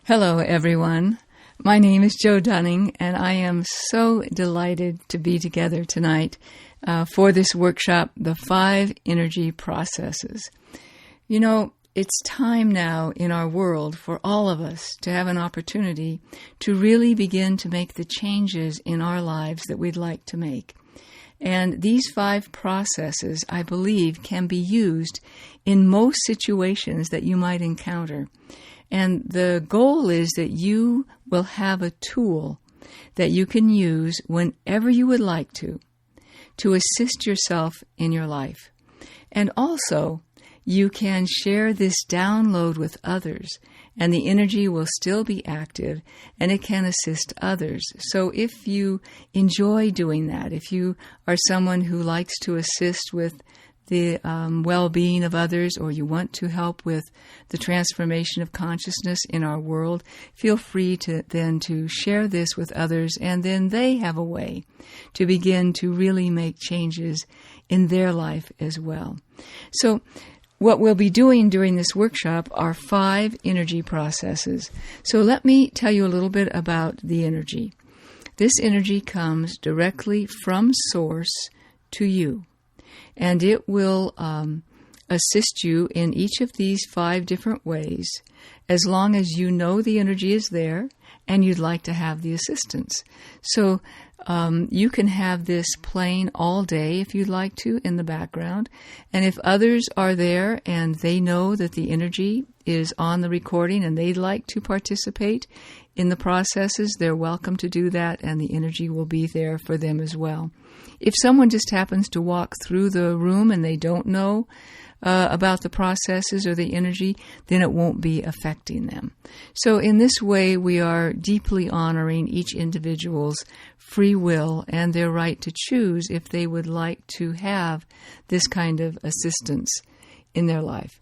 Hello, everyone. My name is Jo Dunning, and I am so delighted to be together tonight for this workshop, The 5 Energy Processes. You know, it's time now in our world for all of us to have an opportunity to really begin to make the changes in our lives that we'd like to make. And these 5 processes, I believe, can be used in most situations that you might encounter. And the goal is that you will have a tool that you can use whenever you would like to assist yourself in your life. And also, you can share this download with others, and the energy will still be active, and it can assist others. So if you enjoy doing that, if you are someone who likes to assist with the well-being of others, or you want to help with the transformation of consciousness in our world, feel free to share this with others, and then they have a way to begin to really make changes in their life as well. So what we'll be doing during this workshop are 5 energy processes. So let me tell you a little bit about the energy. This energy comes directly from Source to you. And it will assist you in each of these 5 different ways, as long as you know the energy is there and you'd like to have the assistance. So you can have this playing all day if you'd like to in the background. And if others are there and they know that the energy is on the recording and they'd like to participate in the processes, they're welcome to do that, and the energy will be there for them as well. If someone just happens to walk through the room and they don't know about the processes or the energy, then it won't be affecting them. So in this way, we are deeply honoring each individual's free will and their right to choose if they would like to have this kind of assistance in their life.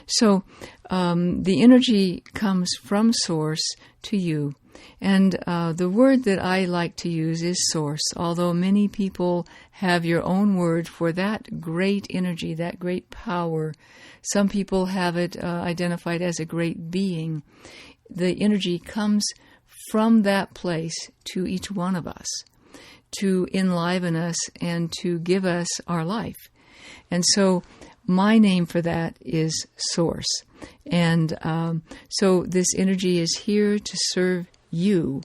So the energy comes from Source to you. And the word that I like to use is source, although many people have your own word for that great energy, that great power. Some people have it identified as a great being. The energy comes from that place to each one of us to enliven us and to give us our life. And so my name for that is Source. And so this energy is here to serve you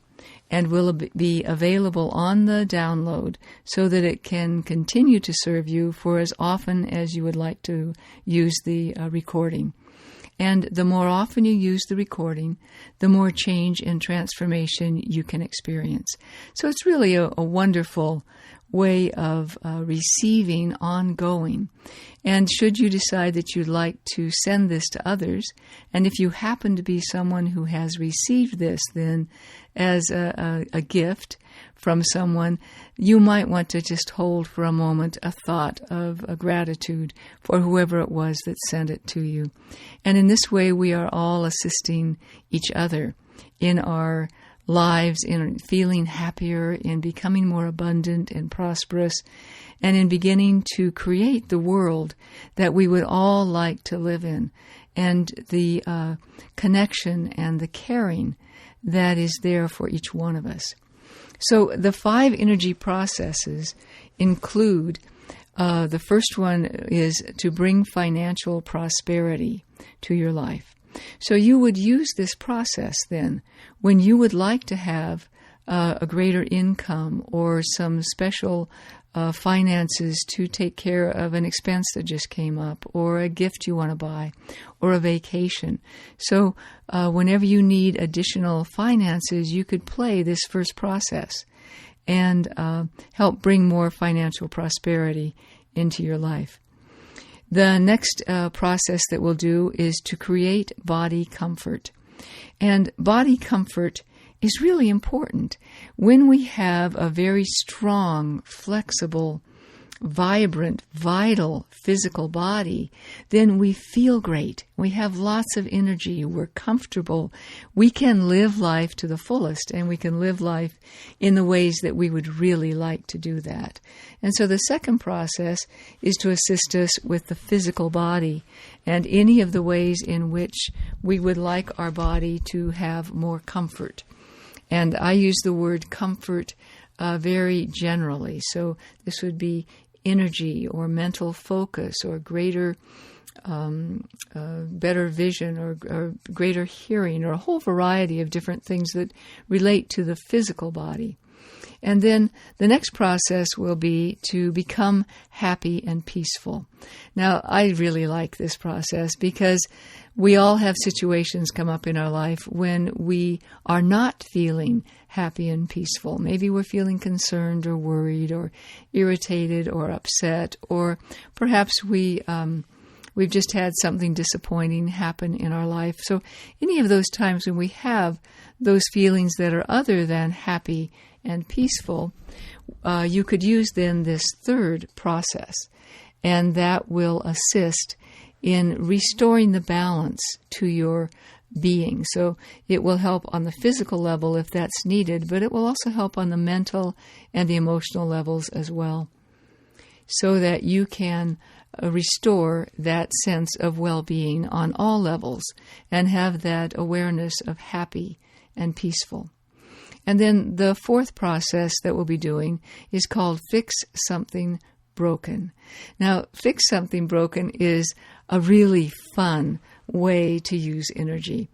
and will be available on the download so that it can continue to serve you for as often as you would like to use the recording. And the more often you use the recording, the more change and transformation you can experience. So it's really a wonderful way of receiving ongoing. And should you decide that you'd like to send this to others, and if you happen to be someone who has received this then as a gift from someone, you might want to just hold for a moment a thought of a gratitude for whoever it was that sent it to you. And in this way, we are all assisting each other in our lives, in feeling happier, in becoming more abundant and prosperous, and in beginning to create the world that we would all like to live in, and the connection and the caring that is there for each one of us. So the 5 energy processes include, the first one is to bring financial prosperity to your life. So you would use this process then when you would like to have a greater income or some special finances to take care of an expense that just came up, or a gift you want to buy, or a vacation. So whenever you need additional finances, you could play this first process and help bring more financial prosperity into your life. The next process that we'll do is to create body comfort. And body comfort is really important when we have a very strong, flexible vibrant, vital physical body, then we feel great. We have lots of energy. We're comfortable. We can live life to the fullest, and we can live life in the ways that we would really like to do that. And so the second process is to assist us with the physical body and any of the ways in which we would like our body to have more comfort. And I use the word comfort very generally. So this would be energy or mental focus or greater, better vision or greater hearing, or a whole variety of different things that relate to the physical body. And then the next process will be to become happy and peaceful. Now, I really like this process because we all have situations come up in our life when we are not feeling happy and peaceful. Maybe we're feeling concerned or worried or irritated or upset, or perhaps we've just had something disappointing happen in our life. So any of those times when we have those feelings that are other than happy and peaceful, you could use then this third process, and that will assist in restoring the balance to your being. So it will help on the physical level if that's needed, but it will also help on the mental and the emotional levels as well, so that you can restore that sense of well-being on all levels and have that awareness of happy and peaceful. And then the fourth process that we'll be doing is called Fix Something Broken. Now, Fix Something Broken is a really fun way to use energy.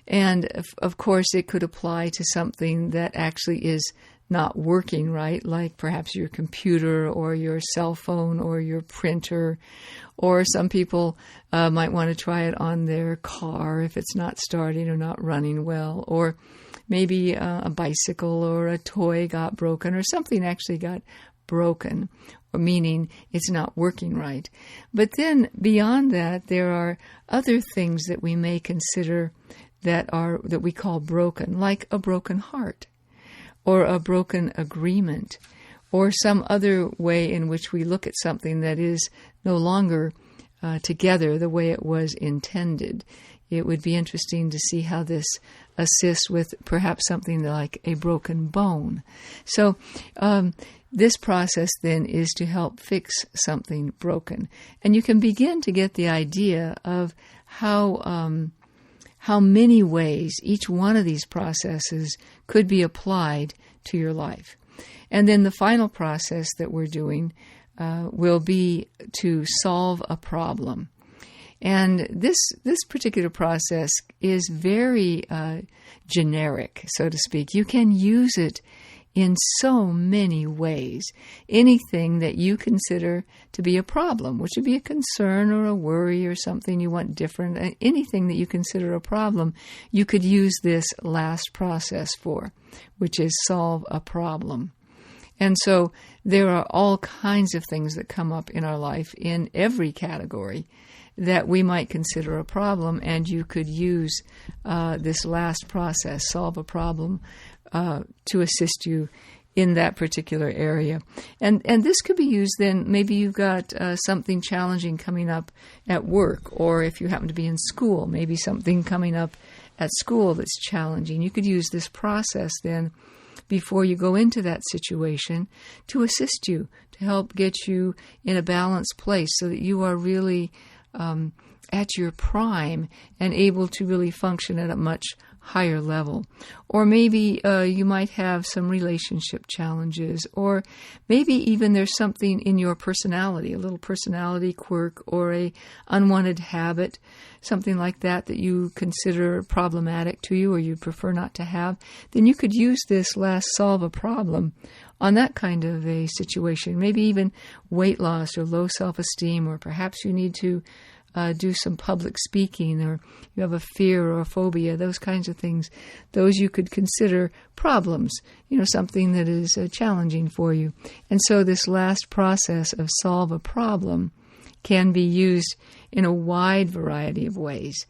And of course, it could apply to something that actually is not working right, like perhaps your computer or your cell phone or your printer, or some people might want to try it on their car if it's not starting or not running well, or maybe a bicycle or a toy got broken, or something actually got broken, or meaning it's not working right. But then beyond that, there are other things that we may consider that we call broken, like a broken heart, or a broken agreement, or some other way in which we look at something that is no longer together the way it was intended. It would be interesting to see how this assists with perhaps something like a broken bone. So this process then is to help fix something broken. And you can begin to get the idea of how many ways each one of these processes could be applied to your life. And then the final process that we're doing will be to solve a problem. And this particular process is very generic, so to speak. You can use it in so many ways. Anything that you consider to be a problem, which would be a concern or a worry or something you want different, anything that you consider a problem, you could use this last process for, which is solve a problem. And so there are all kinds of things that come up in our life in every category that we might consider a problem, and you could use this last process, solve a problem, to assist you in that particular area. And this could be used then, maybe you've got something challenging coming up at work, or if you happen to be in school, maybe something coming up at school that's challenging. You could use this process then before you go into that situation to assist you, to help get you in a balanced place so that you are really at your prime and able to really function at a much higher level. Or maybe you might have some relationship challenges, or maybe even there's something in your personality, a little personality quirk or a unwanted habit, something like that that you consider problematic to you or you prefer not to have. Then you could use this last solve a problem on that kind of a situation. Maybe even weight loss or low self-esteem, or perhaps you need to do some public speaking, or you have a fear or a phobia, those kinds of things. Those you could consider problems, something that is challenging for you. And so this last process of solve a problem can be used in a wide variety of ways.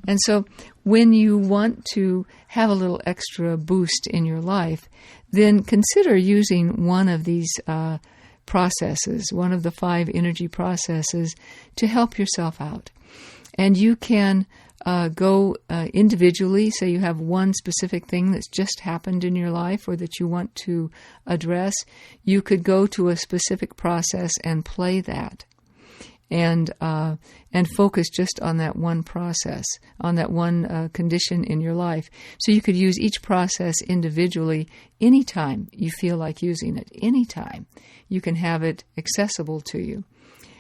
And so when you want to have a little extra boost in your life, then consider using one of these processes, one of the 5 energy processes, to help yourself out. And you can go individually, say you have one specific thing that's just happened in your life or that you want to address. You could go to a specific process and play that, and focus just on that one process, on that one condition in your life. So you could use each process individually anytime you feel like using it. Anytime you can have it accessible to you.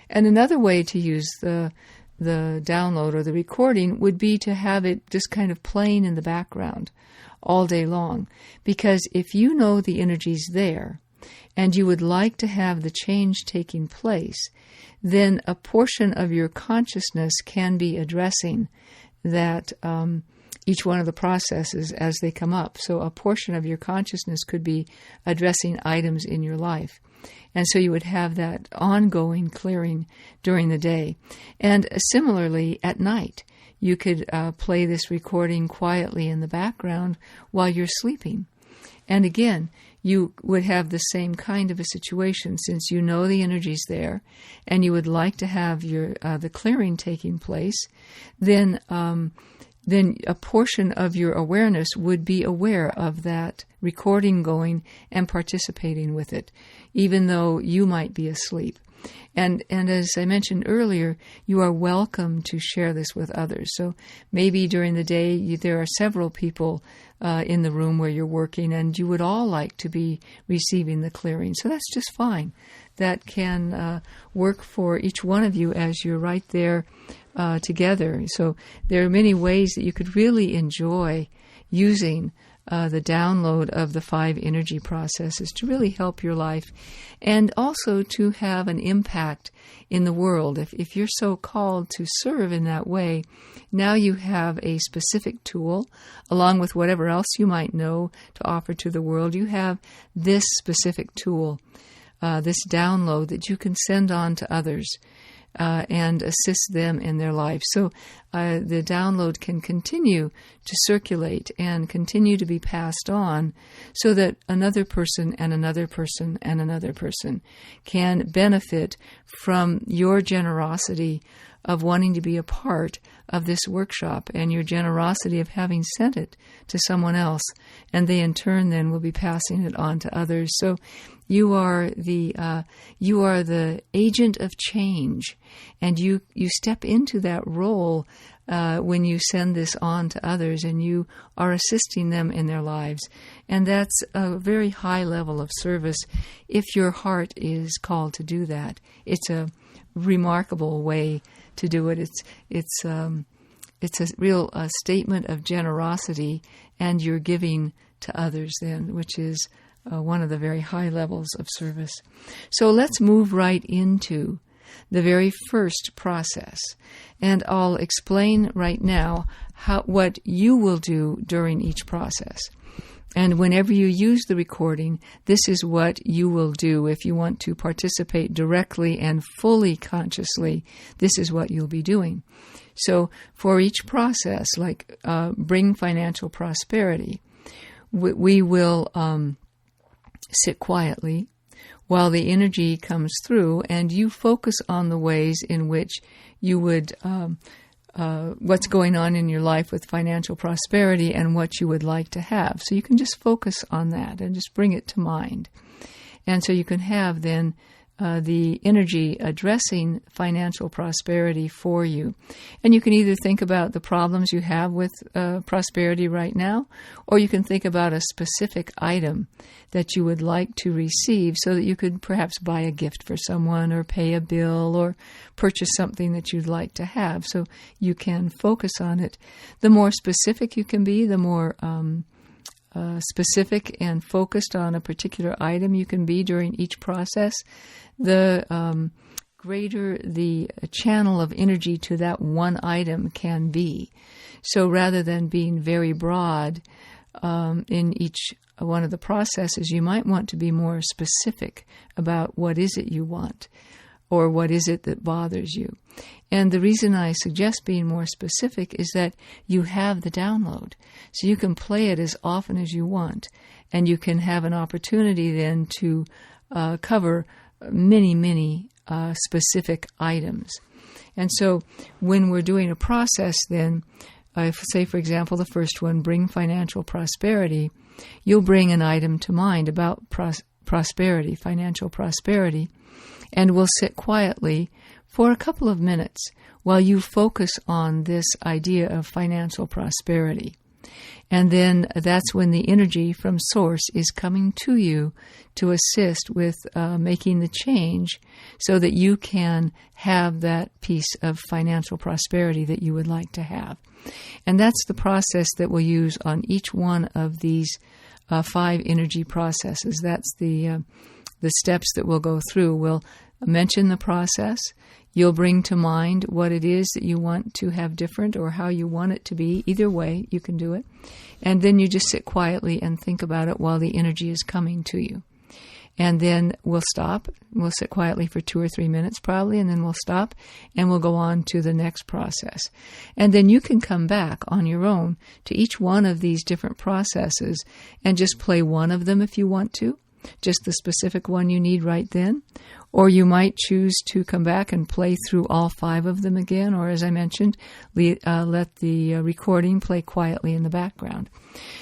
And another way to use the download or the recording would be to have it just kind of playing in the background all day long. Because if you know the energy's there and you would like to have the change taking place, then a portion of your consciousness can be addressing that each one of the processes as they come up. So a portion of your consciousness could be addressing items in your life. And so you would have that ongoing clearing during the day. And similarly, at night, you could play this recording quietly in the background while you're sleeping. And again, you would have the same kind of a situation, since you know the energy's there and you would like to have your the clearing taking place. Then a portion of your awareness would be aware of that recording going and participating with it, even though you might be asleep. And as I mentioned earlier, you are welcome to share this with others. So maybe during the day there are several people in the room where you're working, and you would all like to be receiving the clearing. So that's just fine. That can work for each one of you as you're right there together. So there are many ways that you could really enjoy using the download of the 5 energy processes to really help your life, and also to have an impact in the world. If you're so called to serve in that way, now you have a specific tool, along with whatever else you might know to offer to the world. You have this specific tool, this download that you can send on to others and assist them in their life. So the download can continue to circulate and continue to be passed on, so that another person and another person and another person can benefit from your generosity of wanting to be a part of this workshop, and your generosity of having sent it to someone else, and they in turn then will be passing it on to others. So you are the agent of change, and you step into that role when you send this on to others, and you are assisting them in their lives. And that's a very high level of service if your heart is called to do that. It's a remarkable way to do it. It's a real statement of generosity, and you're giving to others then, which is one of the very high levels of service. So let's move right into the very first process, and I'll explain right now what you will do during each process. And whenever you use the recording, this is what you will do. If you want to participate directly and fully consciously, this is what you'll be doing. So for each process, like bring financial prosperity, we will sit quietly while the energy comes through, and you focus on the ways in which you would what's going on in your life with financial prosperity and what you would like to have. So you can just focus on that and just bring it to mind. And so you can have then the energy addressing financial prosperity for you. And you can either think about the problems you have with prosperity right now, or you can think about a specific item that you would like to receive, so that you could perhaps buy a gift for someone, or pay a bill, or purchase something that you'd like to have. So you can focus on it. The more specific you can be, the more specific and focused on a particular item you can be during each process, the greater the channel of energy to that one item can be. So rather than being very broad in each one of the processes, you might want to be more specific about what is it you want, or what is it that bothers you. And the reason I suggest being more specific is that you have the download. So you can play it as often as you want, and you can have an opportunity then to cover many specific items. And so when we're doing a process, then, if, say, for example, the first one, bring financial prosperity, you'll bring an item to mind about prosperity, financial prosperity, and we'll sit quietly for a couple of minutes while you focus on this idea of financial prosperity. And then that's when the energy from Source is coming to you to assist with making the change so that you can have that piece of financial prosperity that you would like to have. And that's the process that we'll use on each one of these 5 energy processes. That's the steps that we'll go through. We'll mention the process. You'll bring to mind what it is that you want to have different or how you want it to be. Either way, you can do it. And then you just sit quietly and think about it while the energy is coming to you. And then we'll stop. We'll sit quietly for 2 or 3 minutes probably, and then we'll stop and we'll go on to the next process. And then you can come back on your own to each one of these different processes and just play one of them if you want to, just the specific one you need right then. Or you might choose to come back and play through all 5 of them again, or as I mentioned, let the recording play quietly in the background.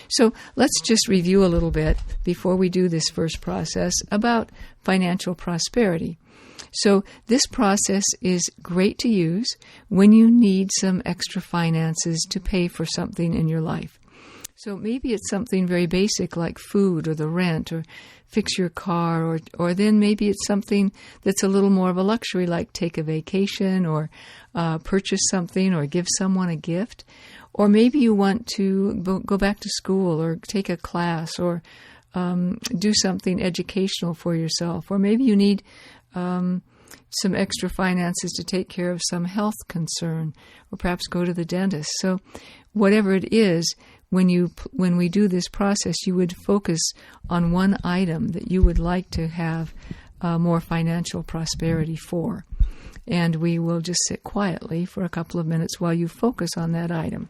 So let's just review a little bit before we do this first process about financial prosperity. So this process is great to use when you need some extra finances to pay for something in your life. So maybe it's something very basic like food or the rent or fix your car, or then maybe it's something that's a little more of a luxury like take a vacation or purchase something or give someone a gift. Or maybe you want to go back to school or take a class or do something educational for yourself. Or maybe you need some extra finances to take care of some health concern or perhaps go to the dentist. So whatever it is, when we do this process, you would focus on one item that you would like to have more financial prosperity for. And we will just sit quietly for a couple of minutes while you focus on that item.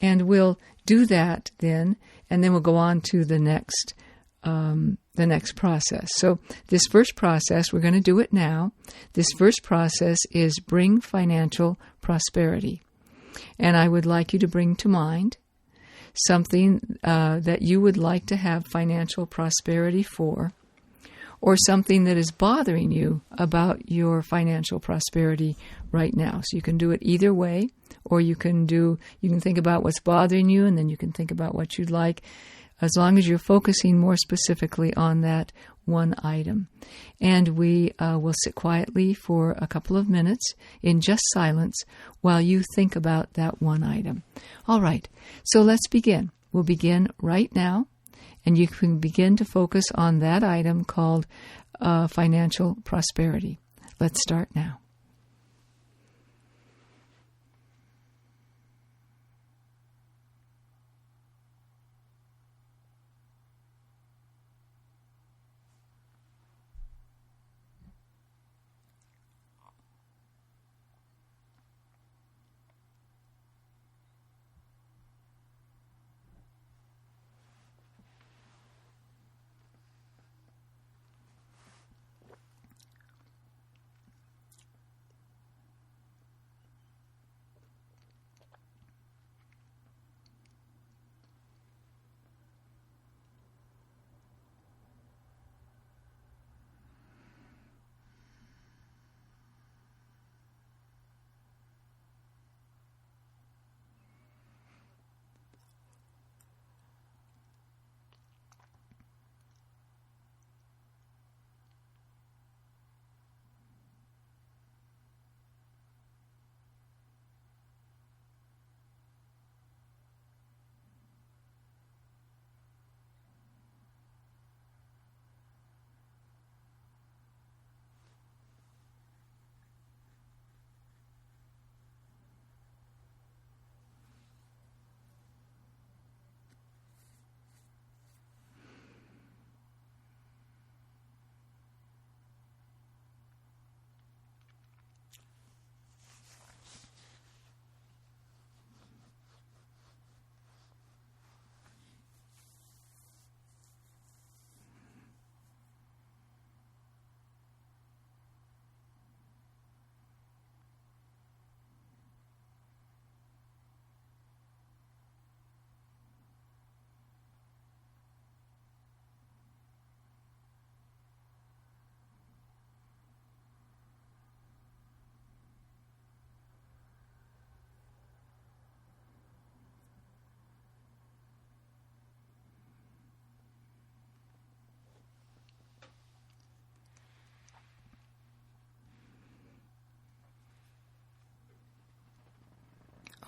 And we'll do that then, and then we'll go on to the next process. So this first process, we're going to do it now. This first process is bring financial prosperity. And I would like you to bring to mind something that you would like to have financial prosperity for, or something that is bothering you about your financial prosperity right now. So you can do it either way, or you can think about what's bothering you, and then you can think about what you'd like, as long as you're focusing more specifically on that one item. And we will sit quietly for a couple of minutes in just silence while you think about that one item. All right, so let's begin. We'll begin right now, and you can begin to focus on that item called financial prosperity. Let's start now.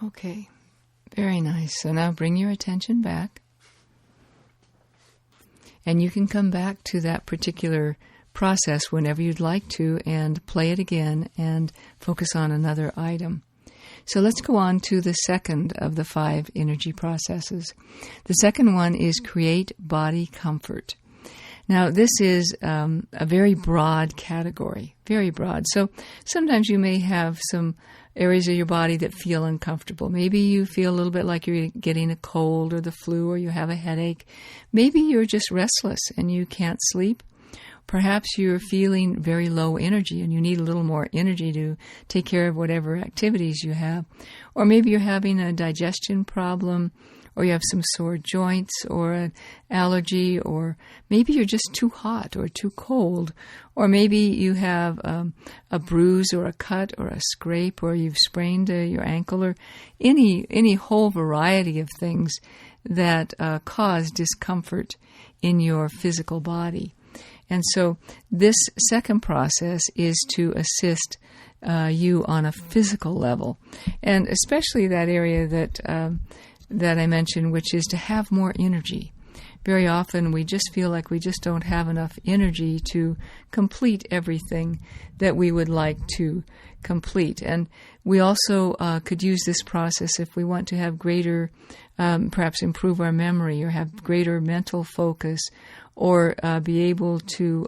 Okay, very nice. So now bring your attention back. And you can come back to that particular process whenever you'd like to and play it again and focus on another item. So let's go on to the second of the 5 energy processes. The second one is create body comfort. Now, this is a very broad category, very broad. So sometimes you may have some areas of your body that feel uncomfortable. Maybe you feel a little bit like you're getting a cold or the flu, or you have a headache. Maybe you're just restless and you can't sleep. Perhaps you're feeling very low energy and you need a little more energy to take care of whatever activities you have. Or maybe you're having a digestion problem, or you have some sore joints or an allergy, or maybe you're just too hot or too cold, or maybe you have a bruise or a cut or a scrape, or you've sprained your ankle, or any whole variety of things that cause discomfort in your physical body. And so this second process is to assist you on a physical level, and especially that area that I mentioned, which is to have more energy. Very often we just feel like we just don't have enough energy to complete everything that we would like to complete. And we also could use this process if we want to have greater, perhaps improve our memory or have greater mental focus, or be able to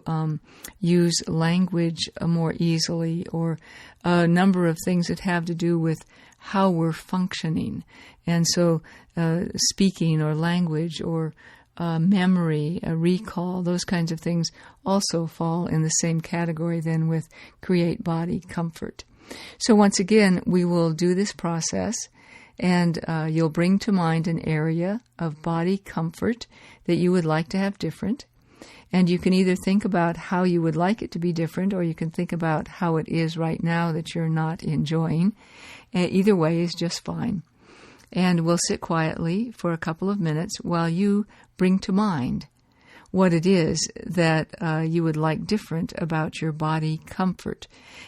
use language more easily, or a number of things that have to do with how we're functioning. And so speaking or language or memory, recall, those kinds of things also fall in the same category then with create body comfort. So once again, we will do this process, and you'll bring to mind an area of body comfort that you would like to have different. And you can either think about how you would like it to be different, or you can think about how it is right now that you're not enjoying. Either way is just fine. And we'll sit quietly for a couple of minutes while you bring to mind what it is that you would like different about your body comfort.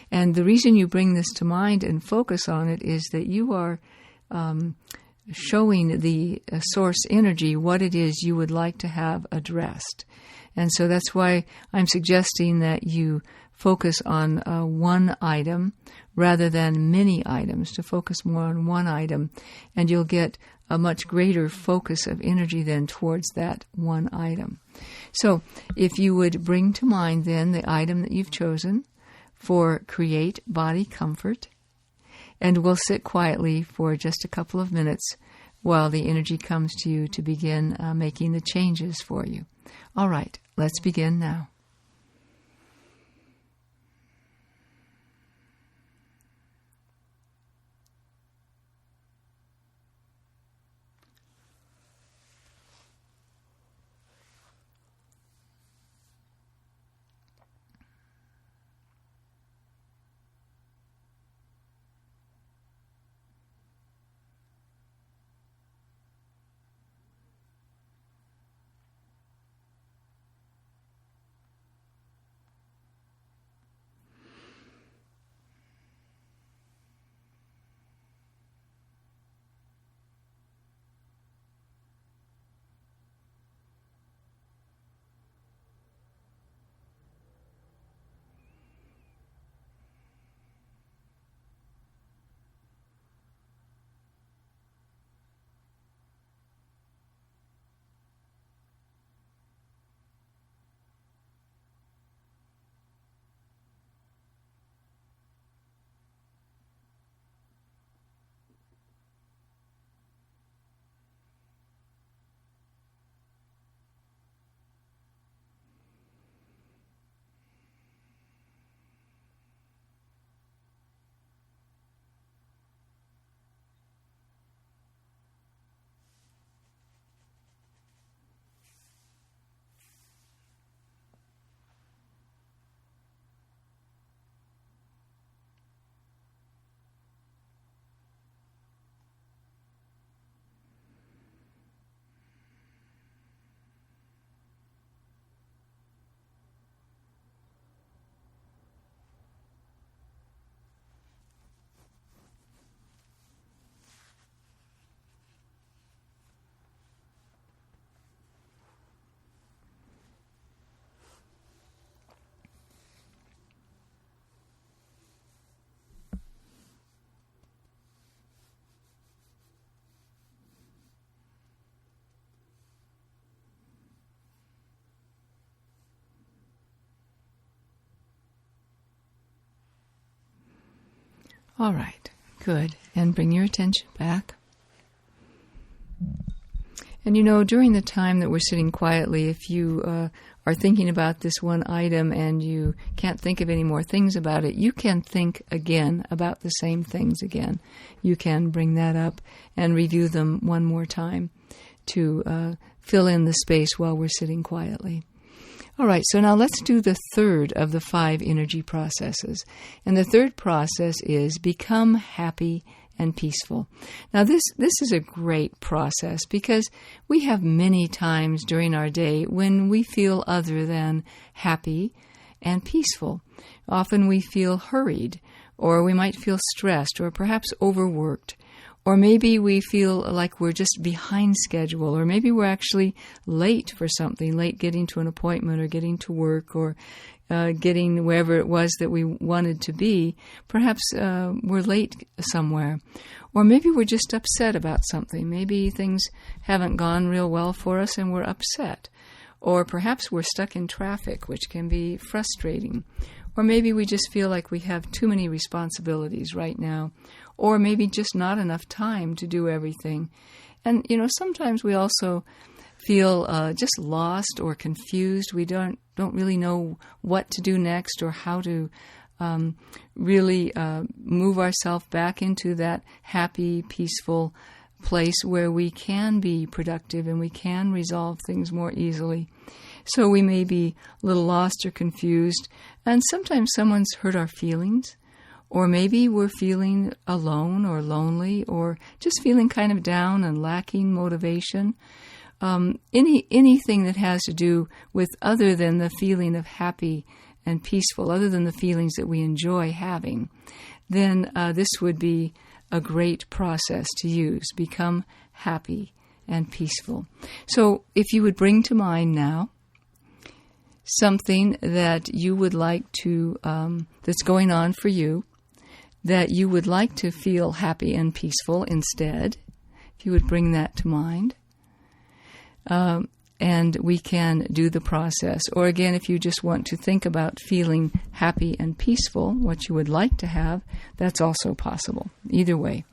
And the reason you bring this to mind and focus on it is that you are showing the source energy what it is you would like to have addressed. And so that's why I'm suggesting that you focus on one item rather than many items, to focus more on one item, and you'll get a much greater focus of energy then towards that one item. So if you would bring to mind then the item that you've chosen for create body comfort, and we'll sit quietly for just a couple of minutes while the energy comes to you to begin making the changes for you. All right, let's begin now. All right, good. And bring your attention back. And during the time that we're sitting quietly, if you are thinking about this one item and you can't think of any more things about it, you can think again about the same things again. You can bring that up and review them one more time to fill in the space while we're sitting quietly. All right, so now let's do the third of the 5 energy processes. And the third process is become happy and peaceful. Now this is a great process because we have many times during our day when we feel other than happy and peaceful. Often we feel hurried, or we might feel stressed, or perhaps overworked. Or maybe we feel like we're just behind schedule, or maybe we're actually late for something, late getting to an appointment or getting to work or getting wherever it was that we wanted to be. Perhaps we're late somewhere. Or maybe we're just upset about something. Maybe things haven't gone real well for us and we're upset. Or perhaps we're stuck in traffic, which can be frustrating. Or maybe we just feel like we have too many responsibilities right now. Or maybe just not enough time to do everything. And, sometimes we also feel just lost or confused. We don't really know what to do next or how to really move ourselves back into that happy, peaceful place where we can be productive and we can resolve things more easily. So we may be a little lost or confused, and sometimes someone's hurt our feelings, or maybe we're feeling alone or lonely, or just feeling kind of down and lacking motivation. Anything that has to do with other than the feeling of happy and peaceful, other than the feelings that we enjoy having, then this would be a great process to use. Become happy and peaceful. So if you would bring to mind now something that you would like to, that's going on for you, that you would like to feel happy and peaceful instead, if you would bring that to mind. And we can do the process. Or again, if you just want to think about feeling happy and peaceful, what you would like to have, that's also possible. Either way.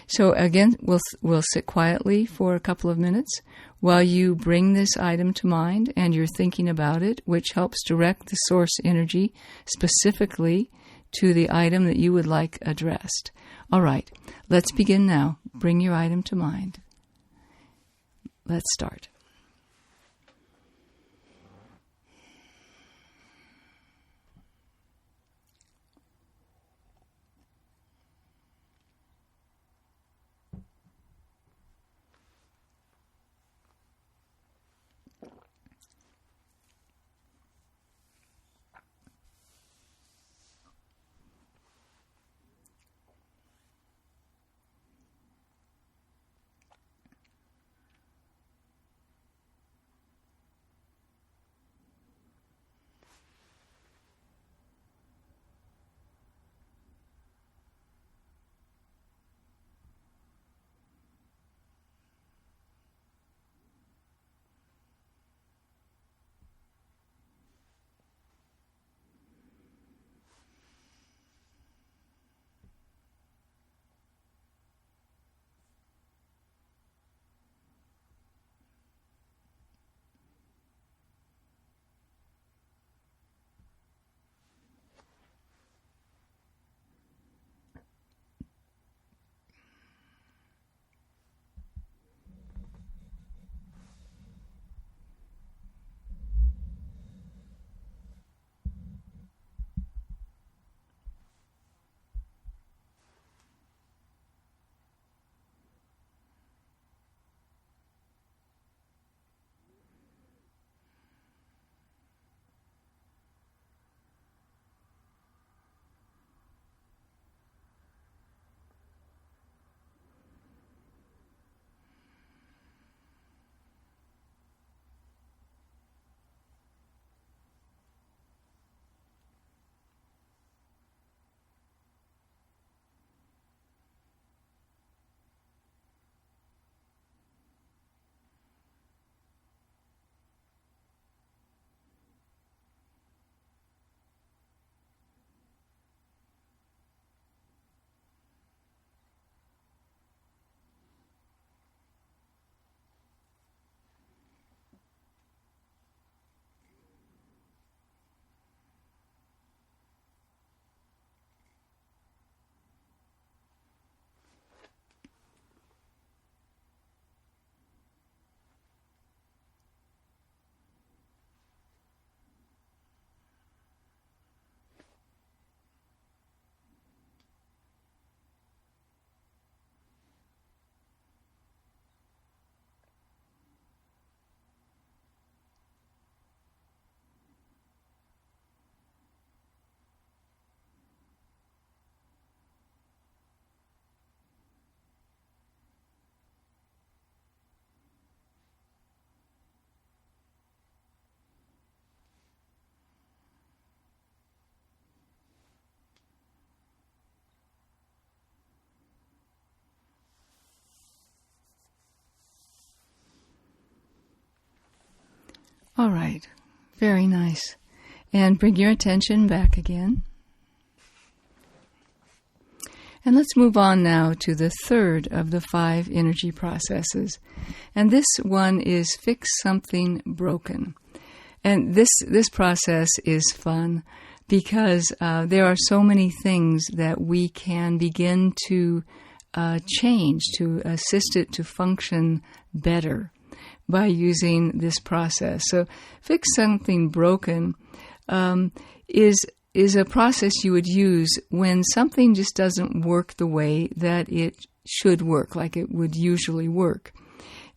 So again, we'll sit quietly for a couple of minutes while you bring this item to mind and you're thinking about it, which helps direct the source energy specifically to the item that you would like addressed. All right, let's begin now. Bring your item to mind. Let's start. All right. Very nice. And bring your attention back again. And let's move on now to the third of the 5 energy processes. And this one is fix something broken. And this process is fun because there are so many things that we can begin to change to assist it to function better by using this process. So fix something broken is a process you would use when something just doesn't work the way that it should work, like it would usually work.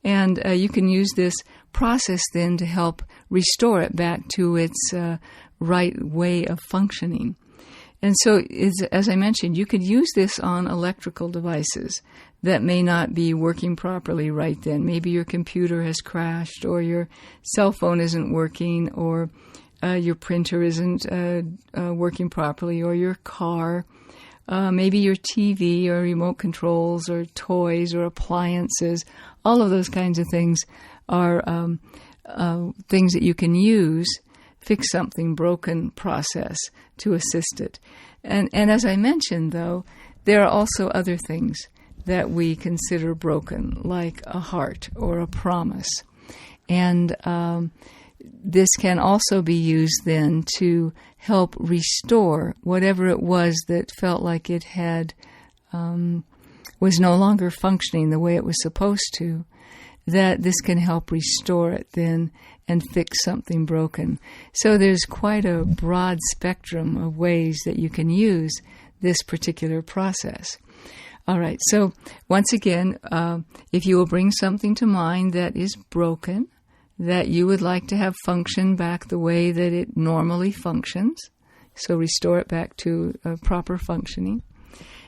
And you can use this process then to help restore it back to its right way of functioning. And so, as I mentioned, you could use this on electrical devices that may not be working properly right then. Maybe your computer has crashed, or your cell phone isn't working, or your printer isn't working properly, or your car. Maybe your TV or remote controls or toys or appliances. All of those kinds of things are things that you can use, fix something broken process to assist it. And as I mentioned, though, there are also other things that we consider broken, like a heart or a promise. And this can also be used then to help restore whatever it was that felt like it had was no longer functioning the way it was supposed to, that this can help restore it then and fix something broken. So there's quite a broad spectrum of ways that you can use this particular process. All right, so once again, if you will bring something to mind that is broken, that you would like to have function back the way that it normally functions, so restore it back to proper functioning.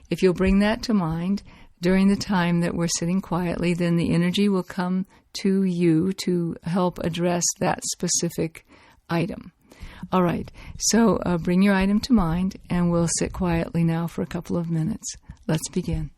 If you'll bring that to mind during the time that we're sitting quietly, then the energy will come to you to help address that specific item. All right, so bring your item to mind, and we'll sit quietly now for a couple of minutes. Let's begin.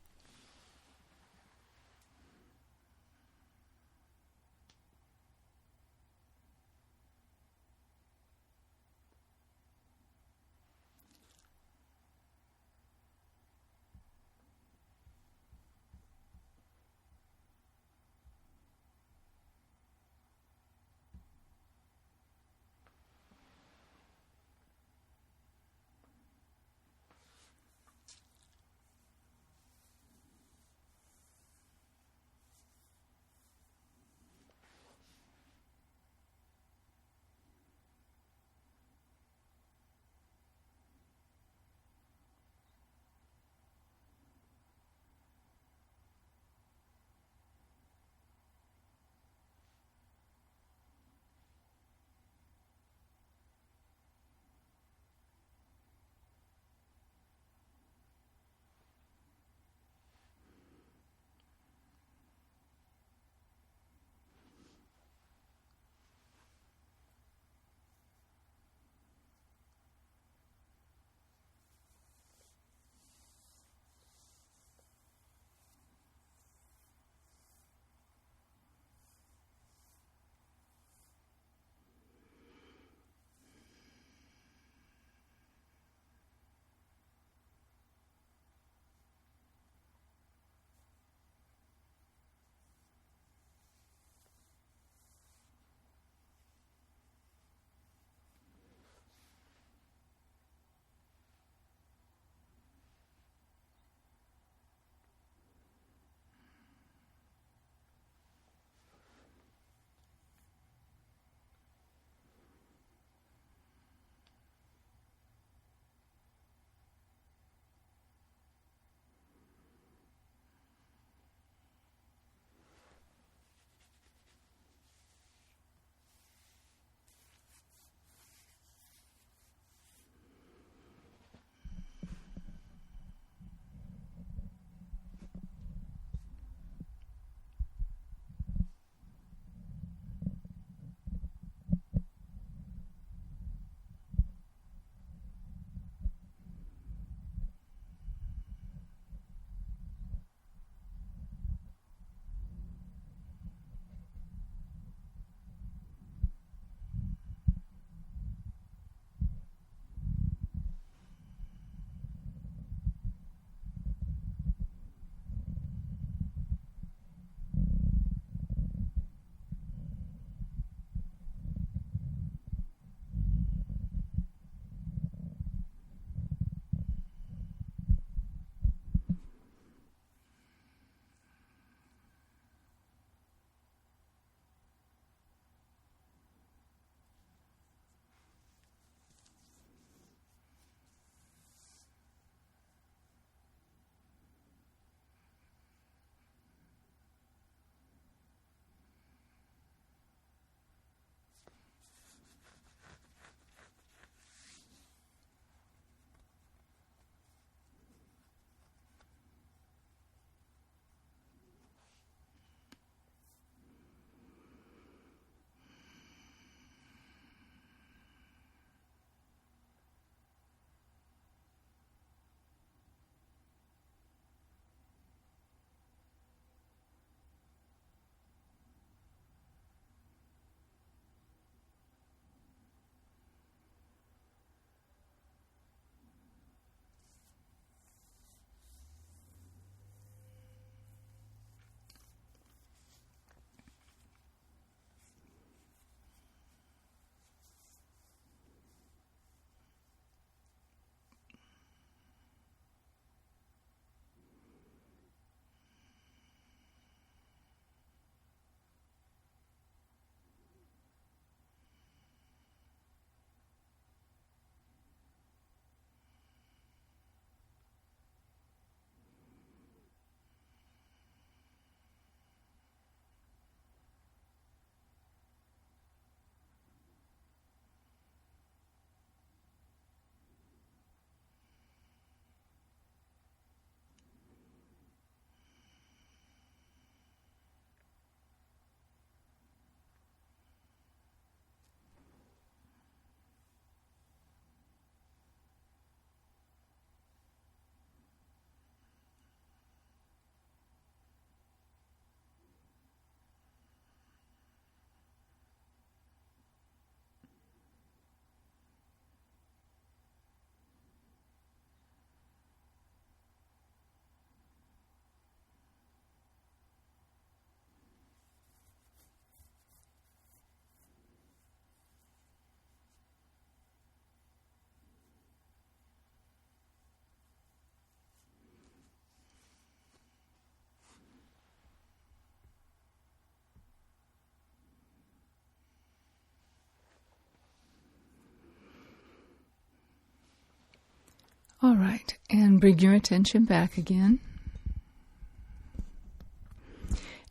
All right, and bring your attention back again.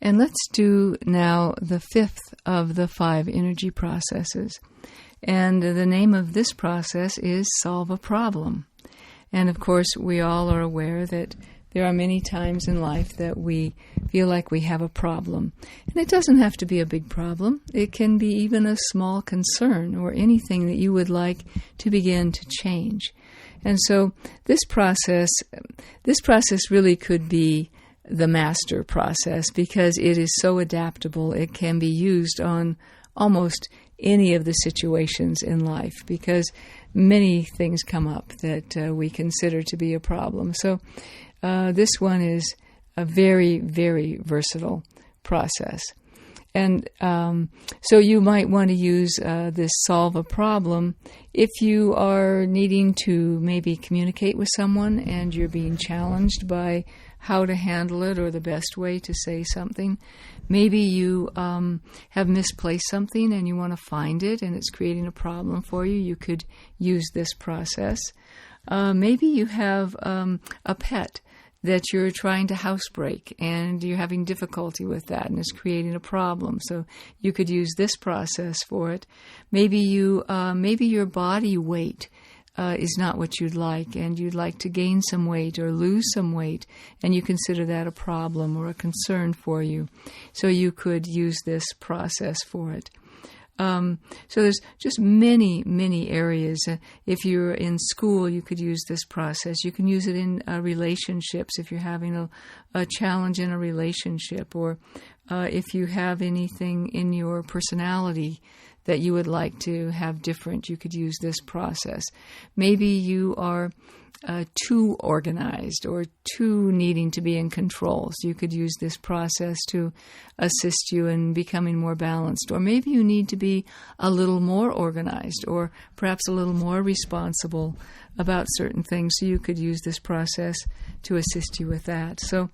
And let's do now the fifth of the 5 energy processes. And the name of this process is solve a problem. And of course, we all are aware that there are many times in life that we feel like we have a problem. And it doesn't have to be a big problem. It can be even a small concern or anything that you would like to begin to change. And so this process really could be the master process because it is so adaptable. It can be used on almost any of the situations in life because many things come up that we consider to be a problem. So this one is a very, very versatile process. And so you might want to use this solve a problem if you are needing to maybe communicate with someone and you're being challenged by how to handle it or the best way to say something. Maybe you have misplaced something and you want to find it and it's creating a problem for you. You could use this process. Maybe you have a pet that you're trying to housebreak and you're having difficulty with that and it's creating a problem. So you could use this process for it. Maybe your body weight is not what you'd like and you'd like to gain some weight or lose some weight and you consider that a problem or a concern for you. So you could use this process for it. So there's just many, many areas. If you're in school, you could use this process. You can use it in relationships if you're having a challenge in a relationship, or if you have anything in your personality that you would like to have different, you could use this process. Maybe you are too organized or too needing to be in control. So you could use this process to assist you in becoming more balanced. Or maybe you need to be a little more organized or perhaps a little more responsible about certain things. So you could use this process to assist you with that. So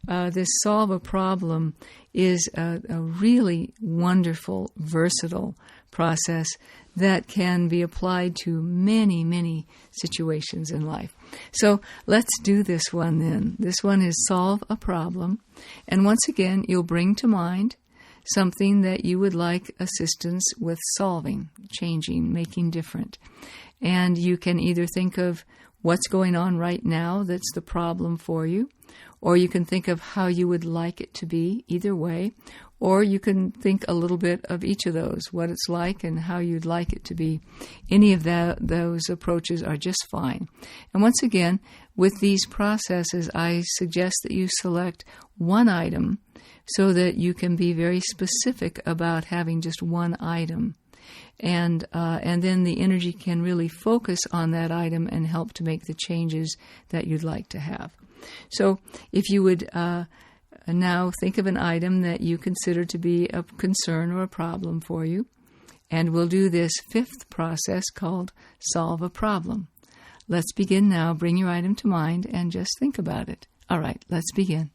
this solve a problem is a really wonderful, versatile process that can be applied to many, many situations in life. So let's do this one then. This one is solve a problem. And once again, you'll bring to mind something that you would like assistance with solving, changing, making different. And you can either think of what's going on right now that's the problem for you, or you can think of how you would like it to be, either way, or you can think a little bit of each of those, what it's like and how you'd like it to be. Any of those approaches are just fine. And once again, with these processes, I suggest that you select one item so that you can be very specific about having just one item. And then the energy can really focus on that item and help to make the changes that you'd like to have. So if you would now think of an item that you consider to be a concern or a problem for you, and we'll do this fifth process called solve a problem. Let's begin now. Bring your item to mind and just think about it. All right, let's begin.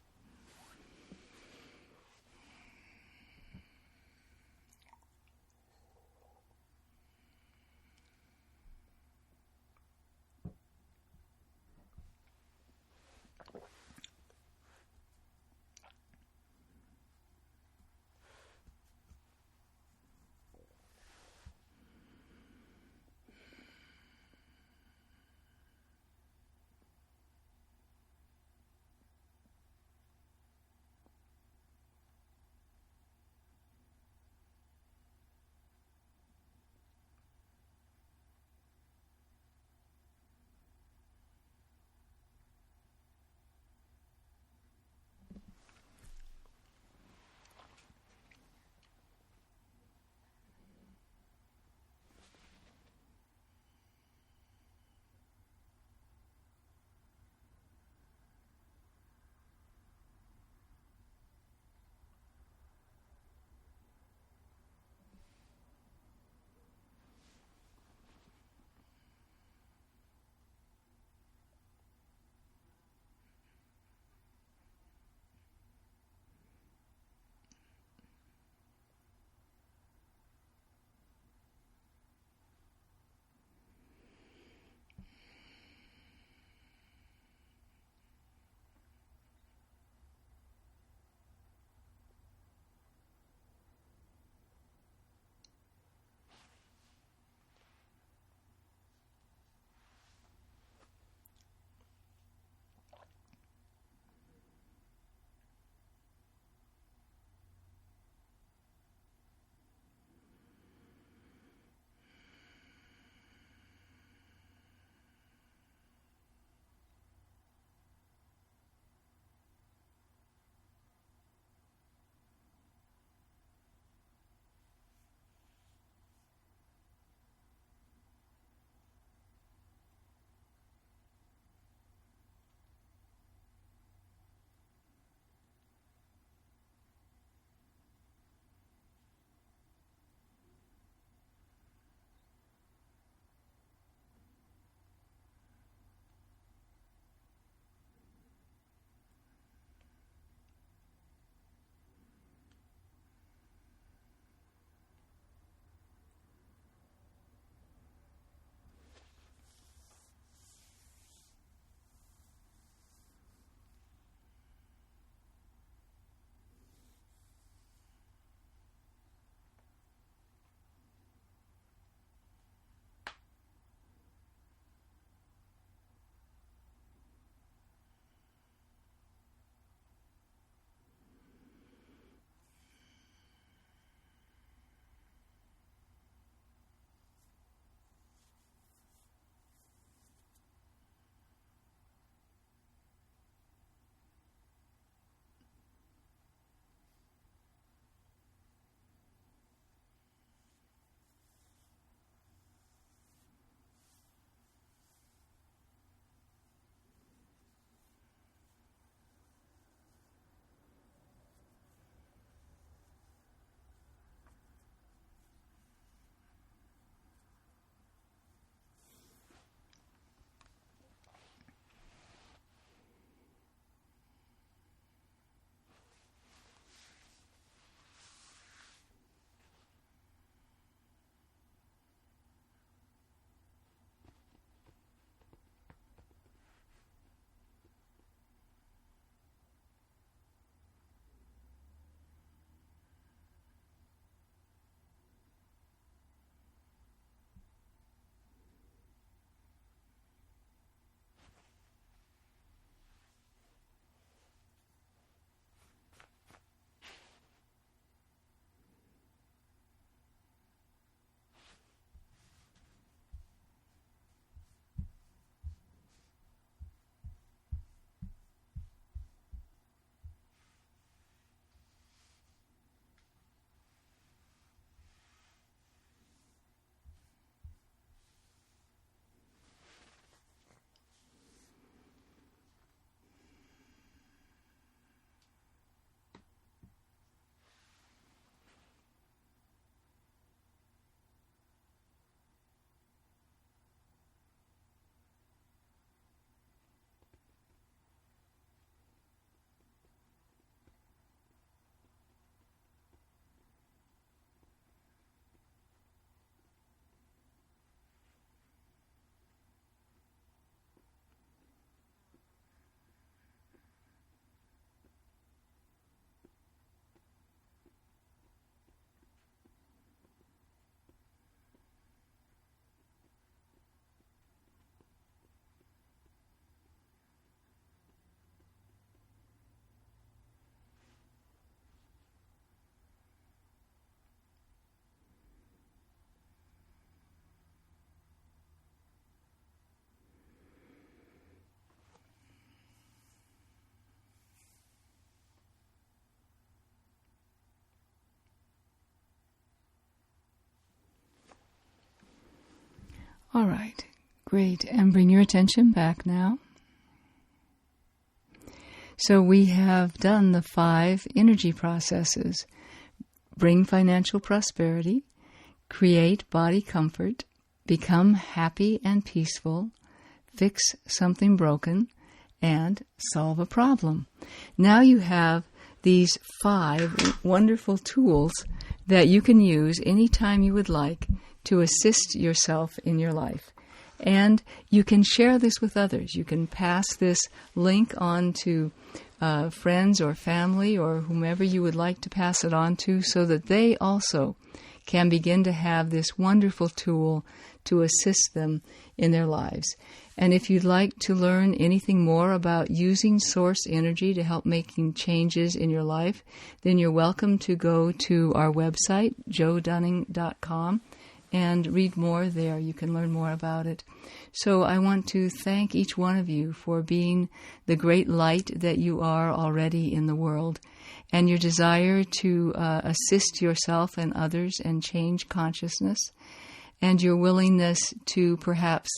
All right, great. And bring your attention back now. So we have done the 5 energy processes. Bring financial prosperity, create body comfort, become happy and peaceful, fix something broken, and solve a problem. Now you have these 5 wonderful tools that you can use anytime you would like to assist yourself in your life. And you can share this with others. You can pass this link on to friends or family or whomever you would like to pass it on to, so that they also can begin to have this wonderful tool to assist them in their lives. And if you'd like to learn anything more about using source energy to help making changes in your life, then you're welcome to go to our website, joedunning.com, and read more there. You can learn more about it. So I want to thank each one of you for being the great light that you are already in the world, and your desire to assist yourself and others and change consciousness, and your willingness to perhaps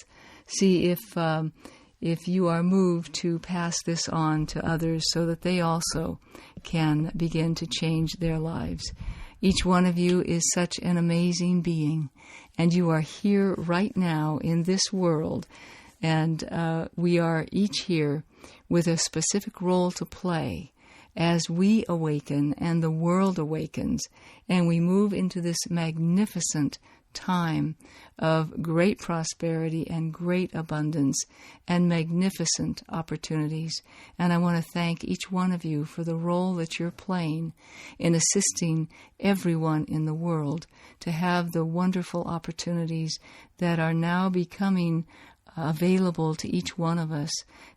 see if you are moved to pass this on to others so that they also can begin to change their lives. Each one of you is such an amazing being, and you are here right now in this world, and we are each here with a specific role to play as we awaken and the world awakens, and we move into this magnificent time of great prosperity and great abundance and magnificent opportunities. And I want to thank each one of you for the role that you're playing in assisting everyone in the world to have the wonderful opportunities that are now becoming available to each one of us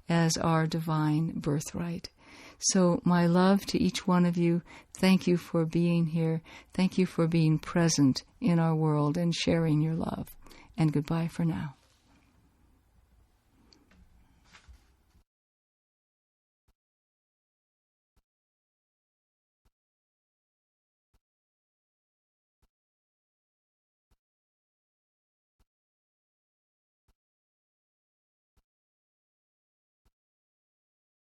as our divine birthright. So my love to each one of you. Thank you for being here. Thank you for being present in our world and sharing your love. And goodbye for now.